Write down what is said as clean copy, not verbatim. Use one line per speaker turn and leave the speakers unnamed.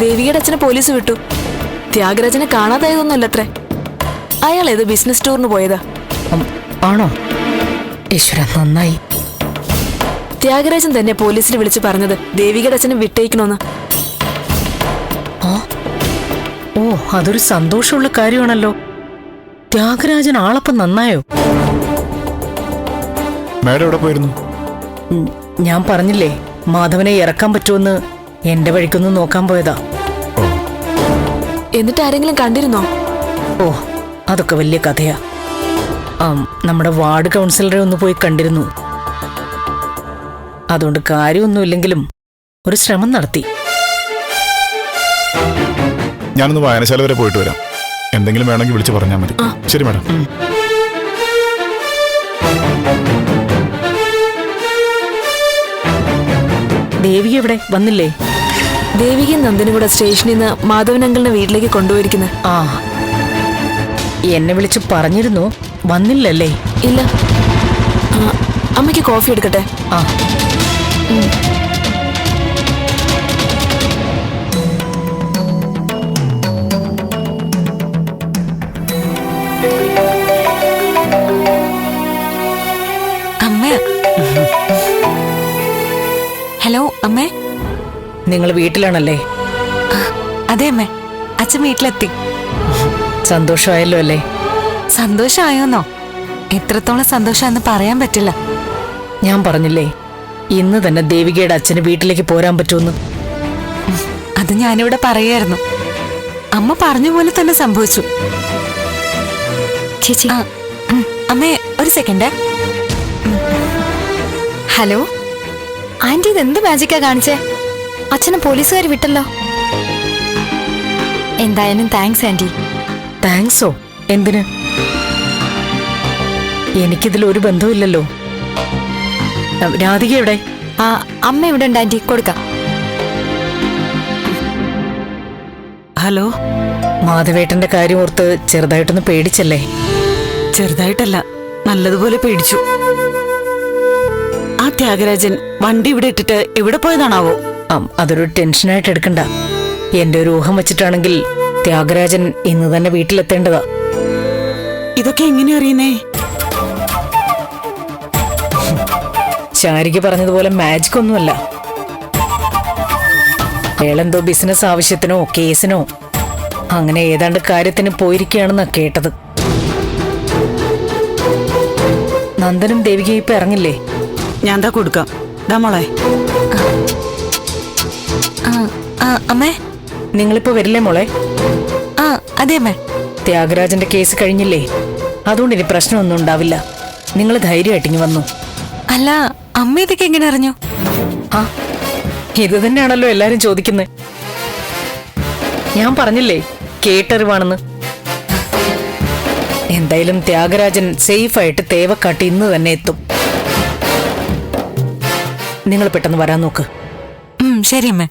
ദേവികയുടെ അച്ഛനെ പോലീസ് വിട്ടു. ത്യാഗരാജനെ കാണാതായതൊന്നുമല്ലത്രേ. അയാൾ ഏത് ബിസിനസ് ടൂറിന് പോയതാ.
ആണോ? ഈശ്വര, നന്നായി.
ത്യാഗരാജൻ തന്നെ പോലീസിൽ വിളിച്ചു പറഞ്ഞത് ദേവികയുടെ അച്ഛനെ വിട്ടേക്കണോന്ന്.
ഓ, അതൊരു സന്തോഷമുള്ള കാര്യമാണല്ലോ. ത്യാഗരാജൻ ആളപ്പം നന്നായോ?
മാഡം എവിടെ പോയിരുന്നു?
ഞാൻ പറഞ്ഞില്ലേ, മാധവനെ ഇറക്കാൻ പറ്റുമെന്ന് എന്റെ വഴിക്കൊന്ന് നോക്കാൻ പോയതാ.
എന്നിട്ട് ആരെങ്കിലും കണ്ടിരുന്നോ?
ഓ, അതൊക്കെ വലിയ കഥയാ. നമ്മുടെ വാർഡ് കൗൺസിലറെ ഒന്ന് പോയി കണ്ടിരുന്നു. അതുകൊണ്ട് കാര്യമൊന്നുമില്ലെങ്കിലും ഒരു ശ്രമം നടത്തി.
ഞാനൊന്ന് വായനശാല വരെ പോയിട്ട് വരാം. എന്തെങ്കിലും വേണമെങ്കിൽ വിളിച്ച് പറഞ്ഞാൽ മതി. ശരി മാഡം.
ദേവിക എവിടെ? വന്നില്ലേ?
ദേവികയും നന്ദനും കൂടെ സ്റ്റേഷനിൽ നിന്ന് മാധവൻ അങ്കിളിനെ വീട്ടിലേക്ക് കൊണ്ടുപോയിരിക്കുന്നത്.
ആ, എന്നെ വിളിച്ച് പറഞ്ഞിരുന്നു. വന്നില്ലല്ലേ?
ഇല്ല. അമ്മയ്ക്ക് കോഫി എടുക്കട്ടെ?
ആ.
അമ്മ. ഹലോ അമ്മേ.
നിങ്ങൾ വീട്ടിലാണല്ലേ?
അതെ അമ്മേ, അച്ഛൻ വീട്ടിലെത്തി.
സന്തോഷമായല്ലോ അല്ലേ?
സന്തോഷമായോന്നോ? എത്രത്തോളം സന്തോഷാന്ന് പറയാൻ പറ്റില്ല.
ഞാൻ പറഞ്ഞില്ലേ, ഇന്ന് തന്നെ ദേവികയുടെ അച്ഛന് വീട്ടിലേക്ക് പോരാൻ പറ്റുമെന്ന്.
അത് ഞാനിവിടെ പറയായിരുന്നു. അമ്മ പറഞ്ഞ പോലെ തന്നെ സംഭവിച്ചു.
ചേച്ചി.
അമ്മേ, ഒരു സെക്കൻഡ്.
ഹലോ ആന്റി, ഇതെന്ത് മാജിക്കാ കാണിച്ചേ? അച്ഛനെ പോലീസുകാർ വിട്ടല്ലോ. എന്തായാലും താങ്ക്സ് ആന്റി.
താങ്ക്സോ? എന്തിന്? എനിക്കിതിൽ ഒരു ബന്ധവുമില്ലല്ലോ. രാധിക എവിടെ?
ആ, അമ്മ ഇവിടെ ഉണ്ട് ആന്റി, കൊടുക്കാം.
ഹലോ.
മാധവേട്ടന്റെ കാര്യം ഓർത്ത് ചെറുതായിട്ടൊന്ന് പേടിച്ചല്ലേ?
ചെറുതായിട്ടല്ല, നല്ലതുപോലെ പേടിച്ചു. ആ ത്യാഗരാജൻ വണ്ടി ഇവിടെ ഇട്ടിട്ട് എവിടെ പോയതാണാവോ?
അതൊരു ടെൻഷനായിട്ട് എടുക്കണ്ട. എന്റെ ഒരു ഊഹം വെച്ചിട്ടാണെങ്കിൽ ത്യാഗരാജൻ ഇന്ന് തന്നെ വീട്ടിലെത്തേണ്ടതാ.
ഇതൊക്കെ എങ്ങനെ അറിയുന്നേ?
ശാരിക പറഞ്ഞതുപോലെ മാജിക് ഒന്നുമല്ല. അയാളെന്തോ ബിസിനസ് ആവശ്യത്തിനോ കേസിനോ അങ്ങനെ ഏതാണ്ട് കാര്യത്തിന് പോയിരിക്കുകയാണെന്നാ കേട്ടത്. നന്ദനും ദേവികയും ഇപ്പൊ ഇറങ്ങില്ലേ?
ഞാൻ ദാ കൊടുക്കാം. ദാ മോളെ.
അമ്മേ,
നിങ്ങളിപ്പോ വരില്ലേ മോളെ?
ആ അതെ അമ്മേ.
ത്യാഗരാജന്റെ കേസ് കഴിഞ്ഞില്ലേ? അതുകൊണ്ട് ഇനി പ്രശ്നമൊന്നും ഉണ്ടാവില്ല. നിങ്ങൾ ധൈര്യമായിട്ടിങ്ങി വന്നു.
അല്ല, അമ്മ ഇതൊക്കെ എങ്ങനെ അറിഞ്ഞു?
ആ, ഇത് തന്നെയാണല്ലോ എല്ലാരും ചോദിക്കുന്നത്. ഞാൻ പറഞ്ഞില്ലേ, കേട്ടറിവാണെന്ന്. എന്തായാലും ത്യാഗരാജൻ സേഫായിട്ട് തേവക്കാട്ട് ഇന്ന് തന്നെ എത്തും. നിങ്ങൾ പെട്ടെന്ന് വരാൻ നോക്ക്.
ശരി അമ്മേ.